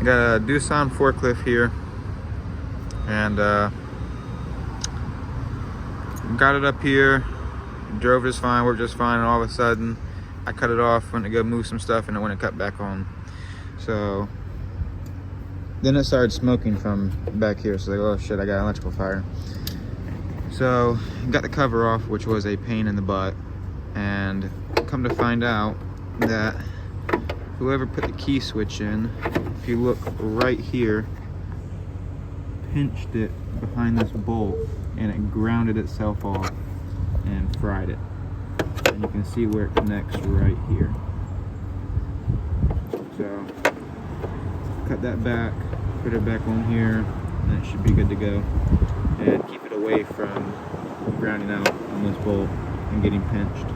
I got a Doosan forklift here, and got it up here, drove just fine, worked just fine, and all of a sudden I cut it off, went to go move some stuff, and it went to cut back on. So then it started smoking from back here, so like, oh shit, I got an electrical fire. So got the cover off, which was a pain in the butt, and come to find out that whoever put the key switch in, if you look right here, pinched it behind this bolt and it grounded itself off and fried it. And you can see where it connects right here. So cut that back, put it back on here, and it should be good to go. And keep it away from grounding out on this bolt and getting pinched.